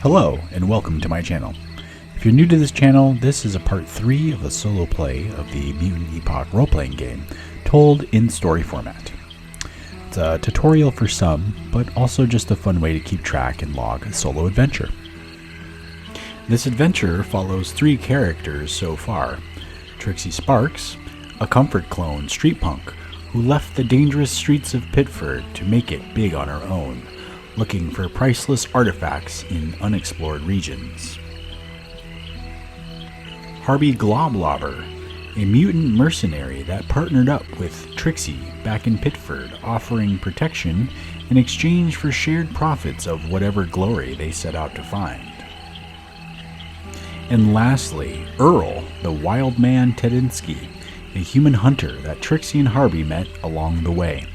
Hello, and welcome to my channel. If you're new to this channel, this is a part 3 of a solo play of the Mutant Epoch role-playing game, told in story format. It's a tutorial for some, but also just a fun way to keep track and log a solo adventure. This adventure follows 3 characters so far. Trixie Sparks, a comfort clone street punk who left the dangerous streets of Pitford to make it big on her own, looking for priceless artifacts in unexplored regions. Harvey Globlobber, a mutant mercenary that partnered up with Trixie back in Pitford, offering protection in exchange for shared profits of whatever glory they set out to find. And lastly, Earl, the wild man Tedinsky, a human hunter that Trixie and Harvey met along the way.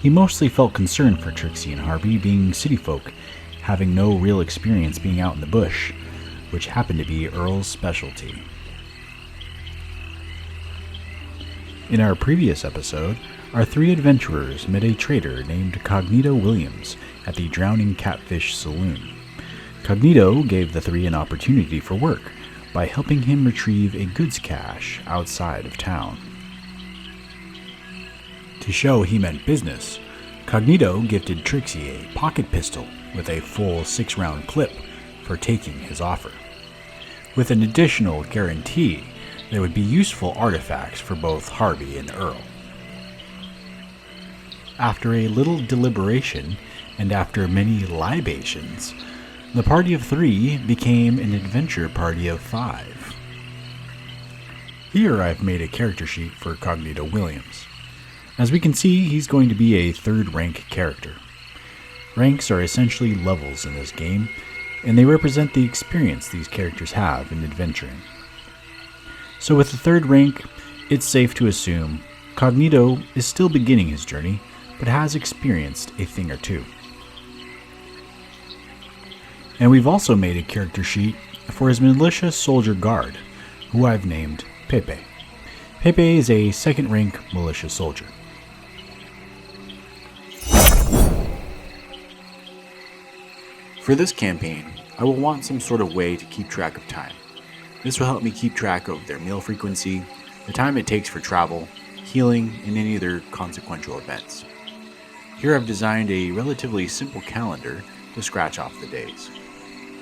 He mostly felt concerned for Trixie and Harvey, being city folk, having no real experience being out in the bush, which happened to be Earl's specialty. In our previous episode, our 3 adventurers met a trader named Cognito Williams at the Drowning Catfish Saloon. Cognito gave the 3 an opportunity for work by helping him retrieve a goods cache outside of town. To show he meant business, Cognito gifted Trixie a pocket pistol with a full 6-round clip for taking his offer, with an additional guarantee there would be useful artifacts for both Harvey and Earl. After a little deliberation, and after many libations, the party of 3 became an adventure party of 5. Here I've made a character sheet for Cognito Williams. As we can see, he's going to be a 3rd rank character. Ranks are essentially levels in this game, and they represent the experience these characters have in adventuring. So with the 3rd rank, it's safe to assume Cognito is still beginning his journey, but has experienced a thing or two. And we've also made a character sheet for his militia soldier guard, who I've named Pepe. Pepe is a 2nd rank militia soldier. For this campaign, I will want some sort of way to keep track of time. This will help me keep track of their meal frequency, the time it takes for travel, healing, and any other consequential events. Here I've designed a relatively simple calendar to scratch off the days.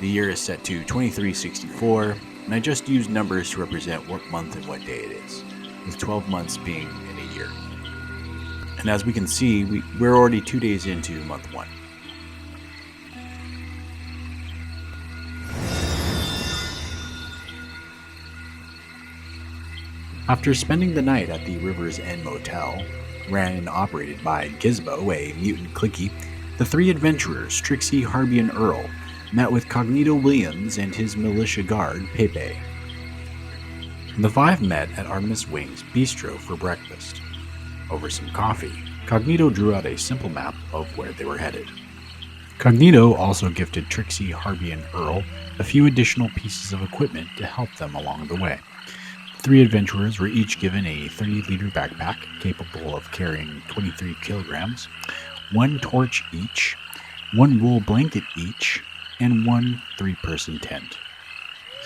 The year is set to 2364, and I just use numbers to represent what month and what day it is, with 12 months being in a year. And as we can see, we're already 2 days into month 1. After spending the night at the River's End Motel, ran and operated by Gizmo, a mutant cliquey, the 3 adventurers, Trixie, Harvey, and Earl, met with Cognito Williams and his militia guard, Pepe. The 5 met at Artemis Wing's bistro for breakfast. Over some coffee, Cognito drew out a simple map of where they were headed. Cognito also gifted Trixie, Harvey, and Earl a few additional pieces of equipment to help them along the way. The 3 adventurers were each given a 30-liter backpack capable of carrying 23 kilograms, 1 torch each, 1 wool blanket each, and 1 3-person tent.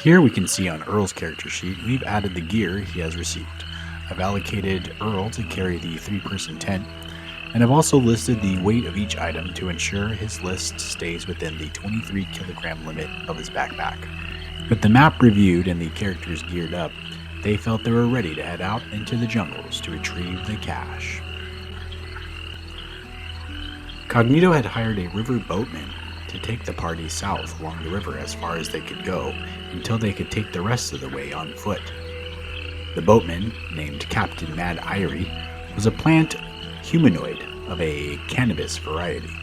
Here we can see on Earl's character sheet we've added the gear he has received. I've allocated Earl to carry the 3-person tent, and I've also listed the weight of each item to ensure his list stays within the 23 kilogram limit of his backpack. With the map reviewed and the characters geared up, they felt they were ready to head out into the jungles to retrieve the cache. Cognito had hired a river boatman to take the party south along the river as far as they could go until they could take the rest of the way on foot. The boatman, named Captain Mad Irie, was a plant humanoid of a cannabis variety.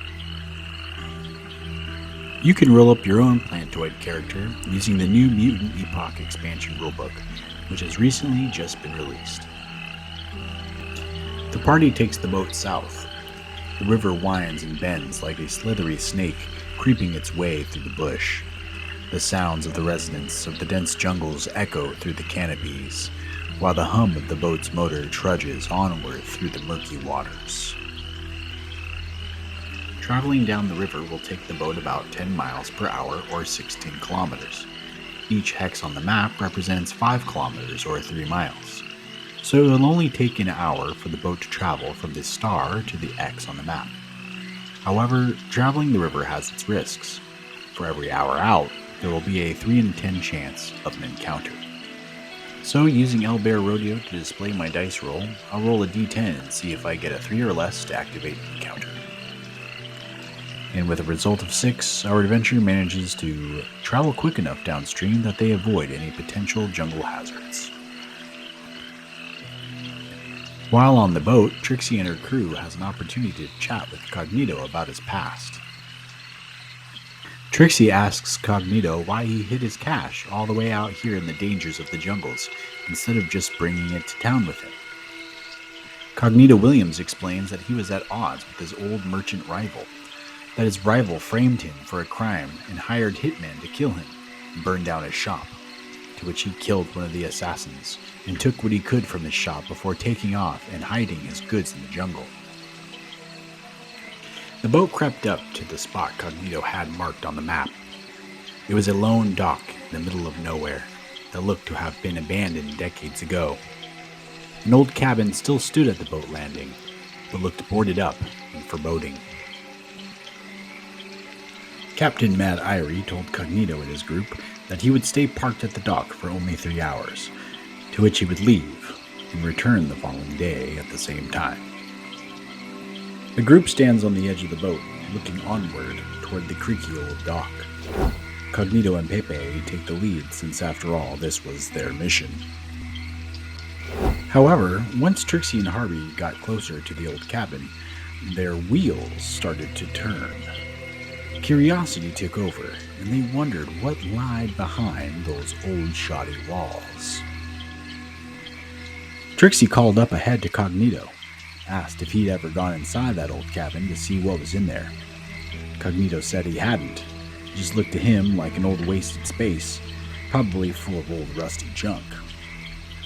You can roll up your own plantoid character using the new Mutant Epoch expansion rulebook, which has recently just been released. The party takes the boat south. The river winds and bends like a slithery snake creeping its way through the bush. The sounds of the residents of the dense jungles echo through the canopies, while the hum of the boat's motor trudges onward through the murky waters. Traveling down the river will take the boat about 10 miles per hour or 16 kilometers. Each hex on the map represents 5 kilometers or 3 miles. So it will only take an hour for the boat to travel from the star to the X on the map. However, traveling the river has its risks. For every hour out, there will be a 3 in 10 chance of an encounter. So using Bear Rodeo to display my dice roll, I'll roll a d10 and see if I get a 3 or less to activate an encounter. And with a result of 6, our adventurer manages to travel quick enough downstream that they avoid any potential jungle hazards. While on the boat, Trixie and her crew has an opportunity to chat with Cognito about his past. Trixie asks Cognito why he hid his cash all the way out here in the dangers of the jungles, instead of just bringing it to town with him. Cognito Williams explains that he was at odds with his old merchant rival, that his rival framed him for a crime and hired hitmen to kill him and burn down his shop, to which he killed one of the assassins and took what he could from his shop before taking off and hiding his goods in the jungle. The boat crept up to the spot Cognito had marked on the map. It was a lone dock in the middle of nowhere that looked to have been abandoned decades ago. An old cabin still stood at the boat landing, but looked boarded up and foreboding. Captain Mad Irie told Cognito and his group that he would stay parked at the dock for only 3 hours, to which he would leave and return the following day at the same time. The group stands on the edge of the boat, looking onward toward the creaky old dock. Cognito and Pepe take the lead since, after all, this was their mission. However, once Trixie and Harvey got closer to the old cabin, their wheels started to turn. Curiosity took over, and they wondered what lied behind those old shoddy walls. Trixie called up ahead to Cognito, asked if he'd ever gone inside that old cabin to see what was in there. Cognito said he hadn't. It just looked to him like an old wasted space, probably full of old rusty junk.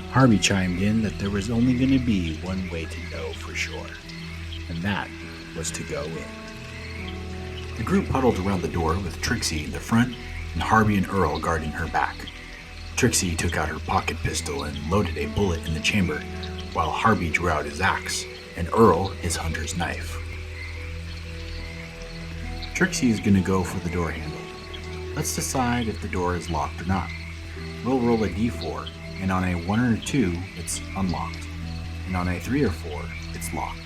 Harvey chimed in that there was only going to be one way to know for sure, and that was to go in. The group huddled around the door with Trixie in the front and Harvey and Earl guarding her back. Trixie took out her pocket pistol and loaded a bullet in the chamber, while Harvey drew out his axe and Earl his hunter's knife. Trixie is going to go for the door handle. Let's decide if the door is locked or not. We'll roll a d4, and on a 1 or 2, it's unlocked, and on a 3 or 4, it's locked.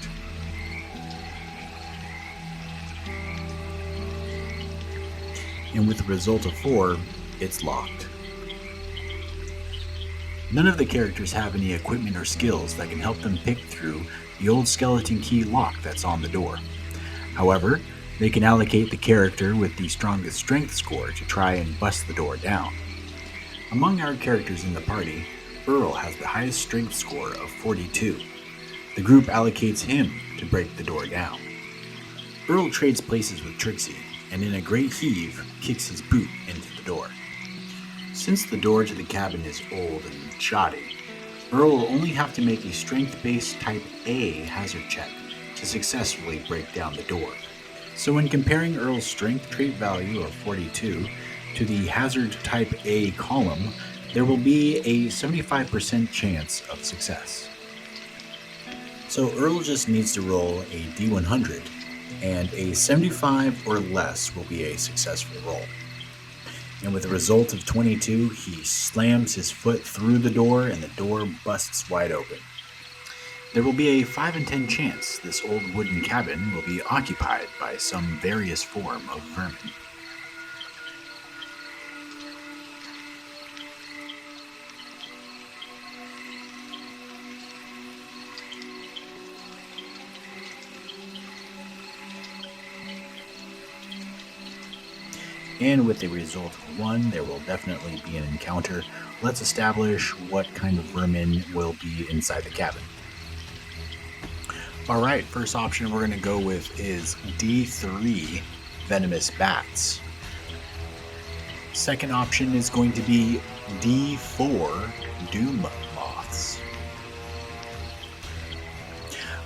And with a result of 4, it's locked. None of the characters have any equipment or skills that can help them pick through the old skeleton key lock that's on the door. However, they can allocate the character with the strongest strength score to try and bust the door down. Among our characters in the party, Earl has the highest strength score of 42. The group allocates him to break the door down. Earl trades places with Trixie, and in a great heave, kicks his boot into the door. Since the door to the cabin is old and shoddy, Earl will only have to make a strength-based Type A hazard check to successfully break down the door. So when comparing Earl's strength trait value of 42 to the hazard Type A column, there will be a 75% chance of success. So Earl just needs to roll a D100, and a 75 or less will be a successful roll. And with a result of 22, he slams his foot through the door and the door busts wide open. There will be a 5 in 10 chance this old wooden cabin will be occupied by some various form of vermin. And with a result of 1, there will definitely be an encounter. Let's establish what kind of vermin will be inside the cabin. Alright, first option we're going to go with is D3, venomous bats. Second option is going to be D4, doom moths.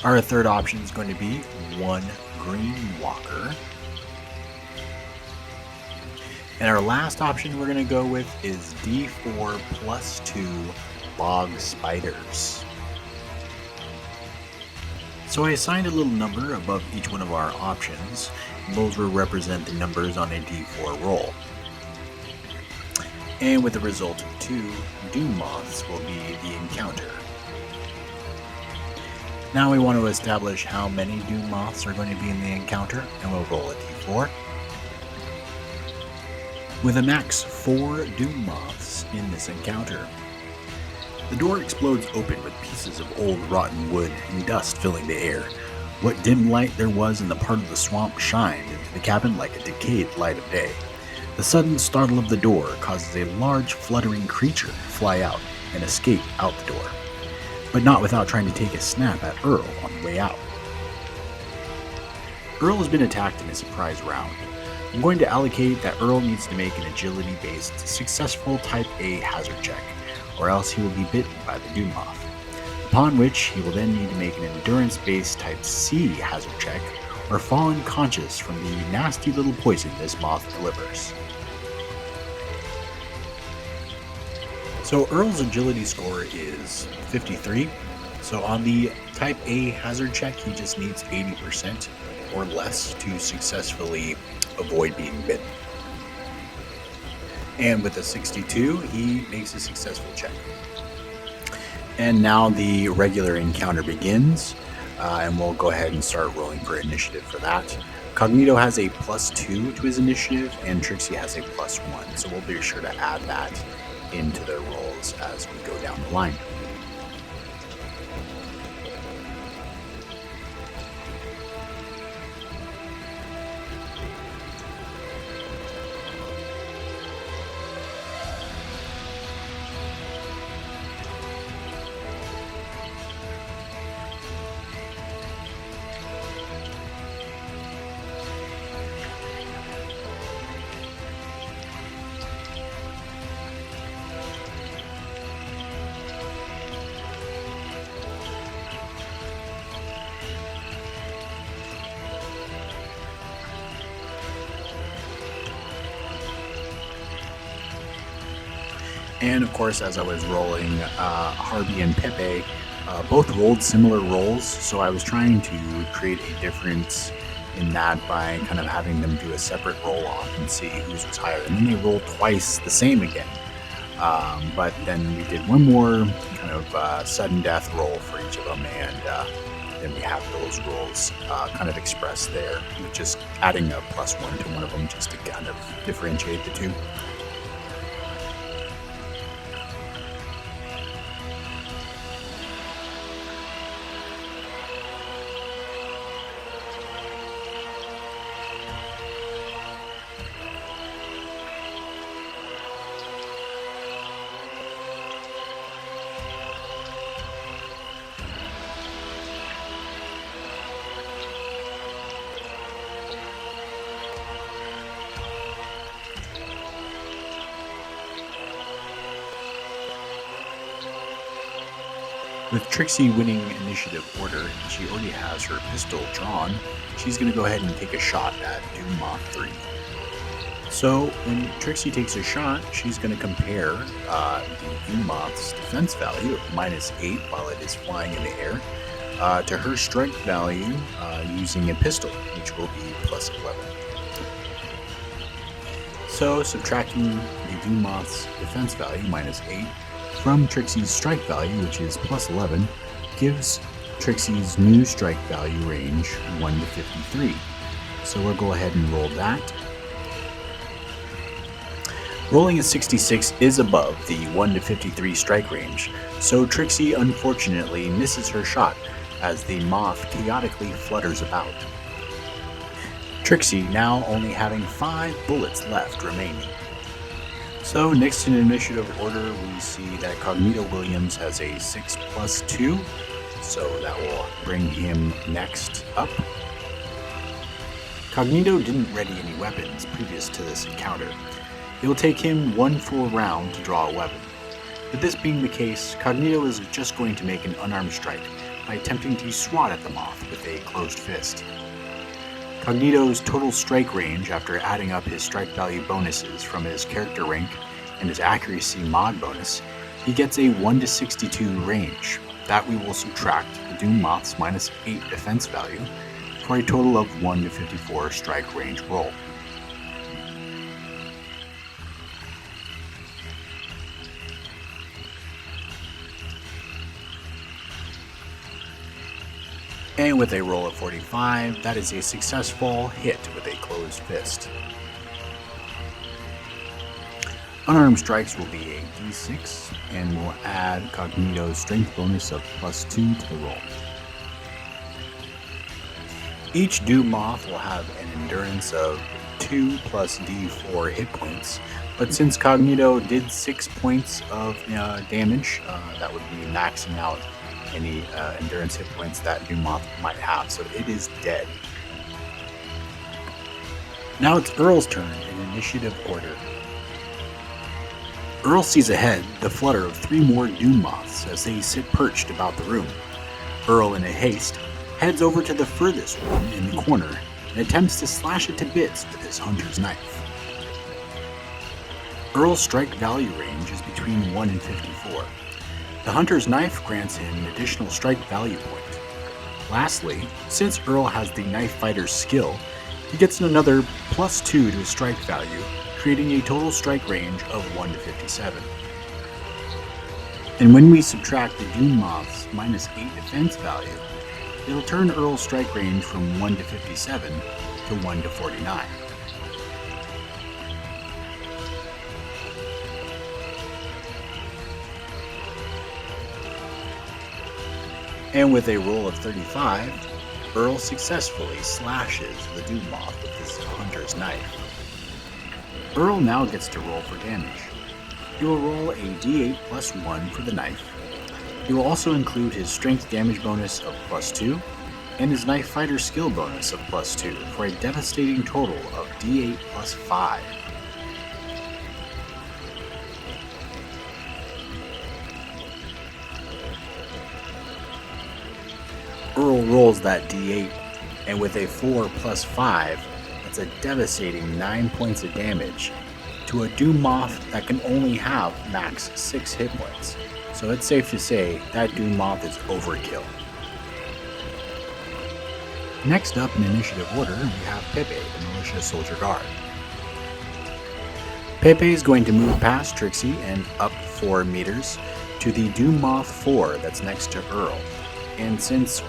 Our third option is going to be 1 Green Walker. And our last option we're going to go with is D4 plus 2 Bog Spiders. So I assigned a little number above each one of our options. Those will represent the numbers on a D4 roll. And with the result of 2, Doom Moths will be the encounter. Now we want to establish how many Doom Moths are going to be in the encounter, and we'll roll a D4. With a max 4 Doom Moths in this encounter. The door explodes open with pieces of old rotten wood and dust filling the air. What dim light there was in the part of the swamp shined into the cabin like a decayed light of day. The sudden startle of the door causes a large fluttering creature to fly out and escape out the door, but not without trying to take a snap at Earl on the way out. Earl has been attacked in a surprise round. I'm going to allocate that Earl needs to make an agility-based successful Type A hazard check, or else he will be bitten by the Doom Moth, upon which he will then need to make an endurance-based Type C hazard check, or fall unconscious from the nasty little poison this moth delivers. So Earl's agility score is 53, so on the Type A hazard check he just needs 80% or less to successfully avoid being bitten. And with a 62, he makes a successful check. And now the regular encounter begins, and we'll go ahead and start rolling for initiative for that. Cognito has a +2 to his initiative, and Trixie has a +1, so we'll be sure to add that into their rolls as we go down the line. And of course, as I was rolling, Harvey and Pepe both rolled similar rolls, so I was trying to create a difference in that by kind of having them do a separate roll-off and see whose was higher. And then they rolled twice the same again. But then we did one more kind of sudden death roll for each of them, and then we have those rolls kind of expressed there, with just adding a +1 to one of them just to kind of differentiate the two. With Trixie winning initiative order, she already has her pistol drawn. She's going to go ahead and take a shot at Doom Moth 3. So when Trixie takes a shot, she's going to compare the Doom Moth's defense value of -8 while it is flying in the air to her strength value using a pistol, which will be +11. So subtracting the Doom Moth's defense value, -8, from Trixie's strike value, which is +11, gives Trixie's new strike value range 1 to 53. So we'll go ahead and roll that. Rolling a 66 is above the 1 to 53 strike range, so Trixie unfortunately misses her shot as the moth chaotically flutters about. Trixie now only having 5 bullets left remaining. So next in initiative order, we see that Cognito Williams has a 6+2, so that will bring him next up. Cognito didn't ready any weapons previous to this encounter. It will take him 1 full round to draw a weapon. With this being the case, Cognito is just going to make an unarmed strike by attempting to swat at the moth with a closed fist. Cognito's total strike range after adding up his strike value bonuses from his character rank and his accuracy mod bonus, he gets a 1 to 62 range. That we will subtract the Doom Moth's minus 8 defense value for a total of 1 to 54 strike range roll. And with a roll of 45, that is a successful hit with a closed fist. Unarmed strikes will be a d6, and we'll add Cognito's strength bonus of +2 to the roll. Each Doom Moth will have an endurance of 2 plus d4 hit points, but since Cognito did 6 points of damage, that would be maxing out any endurance hit points that Doom Moth might have, so it is dead. Now it's Earl's turn in initiative order. Earl sees ahead the flutter of 3 more Doom Moths as they sit perched about the room. Earl, in a haste, heads over to the furthest one in the corner and attempts to slash it to bits with his hunter's knife. Earl's strike value range is between 1 and 54. The hunter's knife grants him an additional strike value point. Lastly, since Earl has the knife fighter's skill, he gets another +2 to his strike value, creating a total strike range of 1 to 57. And when we subtract the Doom Moth's minus 8 defense value, it'll turn Earl's strike range from 1 to 57 to 1 to 49. And with a roll of 35, Earl successfully slashes the Doom Moth with his hunter's knife. Earl now gets to roll for damage. He will roll a d8 plus 1 for the knife. He will also include his strength damage bonus of +2 and his knife fighter skill bonus of +2 for a devastating total of d8 plus 5. Earl rolls that d8, and with a 4 plus 5, that's a devastating 9 points of damage to a Doom Moth that can only have max 6 hit points. So it's safe to say that Doom Moth is overkill. Next up in initiative order, we have Pepe, the Militia Soldier Guard. Pepe is going to move past Trixie and up 4 meters to the Doom Moth 4 that's next to Earl. And since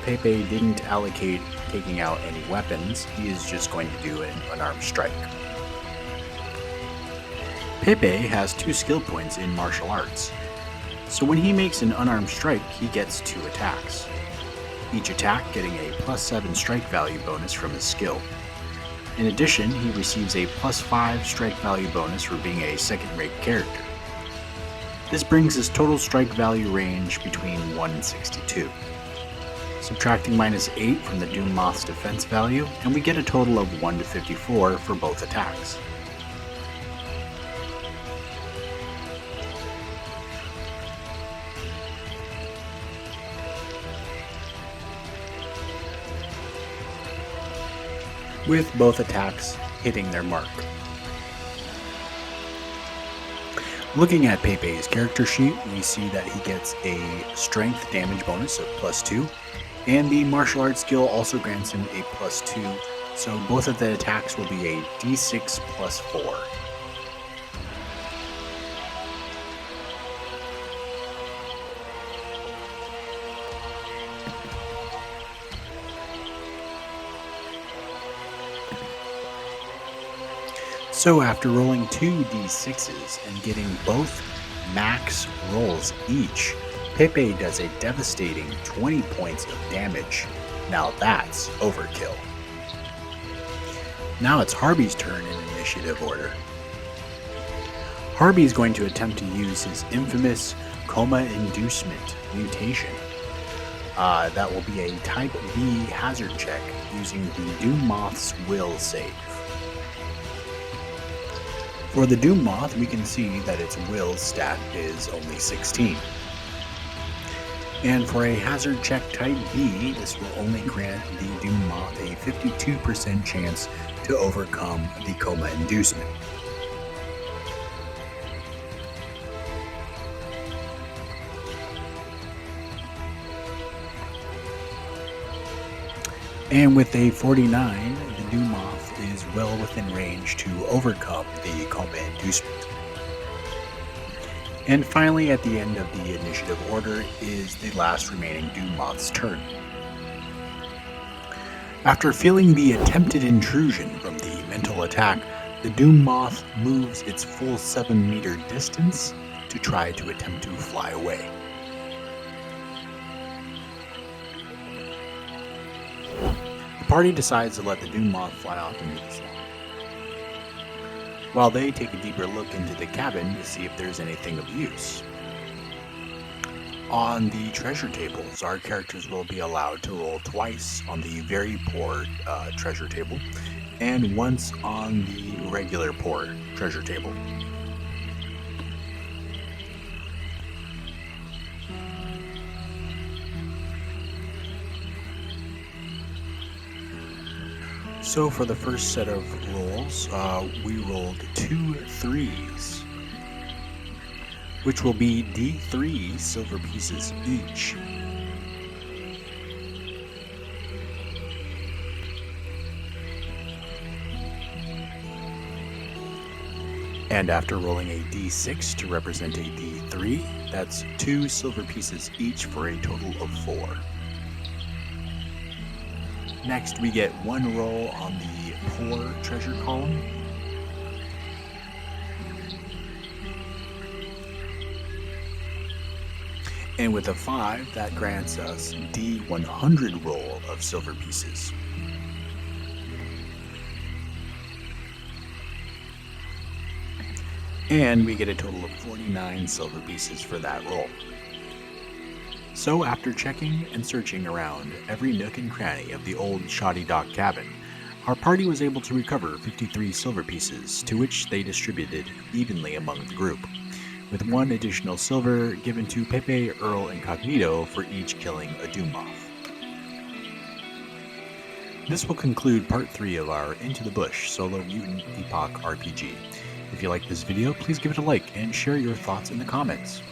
Pepe didn't allocate taking out any weapons, he is just going to do an unarmed strike. Pepe has 2 skill points in martial arts, so when he makes an unarmed strike, he gets 2 attacks. Each attack getting a +7 strike value bonus from his skill. In addition, he receives a +5 strike value bonus for being a second-rate character. This brings his total strike value range between 1 and 62. Subtracting -8 from the Doom Moth's defense value, and we get a total of 1 to 54 for both attacks. With both attacks hitting their mark. Looking at Pepe's character sheet, we see that he gets a strength damage bonus of +2, and the martial arts skill also grants him a +2, so both of the attacks will be a d6 plus 4. So after rolling 2 d6s and getting both max rolls each, Pepe does a devastating 20 points of damage. Now that's overkill. Now it's Harvey's turn in initiative order. Harvey is going to attempt to use his infamous coma inducement mutation. That will be a type B hazard check using the Doom Moth's will save. For the Doom Moth, we can see that its will stat is only 16. And for a hazard check type B, this will only grant the Doom Moth a 52% chance to overcome the coma inducement. And with a 49, the Doom Moth is well within range to overcome the coma inducement. And finally, at the end of the initiative order is the last remaining Doom Moth's turn. After feeling the attempted intrusion from the mental attack, the Doom Moth moves its full 7-meter distance to try to attempt to fly away. The party decides to let the Doom Moth fly off into the swamp, while they take a deeper look into the cabin to see if there's anything of use. On the treasure tables, our characters will be allowed to roll twice on the very poor treasure table and once on the regular poor treasure table. So for the first set of rolls, we rolled 2 3s, which will be D3 silver pieces each. And after rolling a D6 to represent a D3, that's 2 silver pieces each for a total of 4. Next, we get 1 roll on the poor treasure column. And with a 5, that grants us D100 roll of silver pieces. And we get a total of 49 silver pieces for that roll. So after checking and searching around every nook and cranny of the old shoddy dock cabin, our party was able to recover 53 silver pieces, to which they distributed evenly among the group, with 1 additional silver given to Pepe, Earl, and Cognito for each killing a Doom Moth. This will conclude part 3 of our Into the Bush solo Mutant Epoch RPG. If you like this video, please give it a like and share your thoughts in the comments.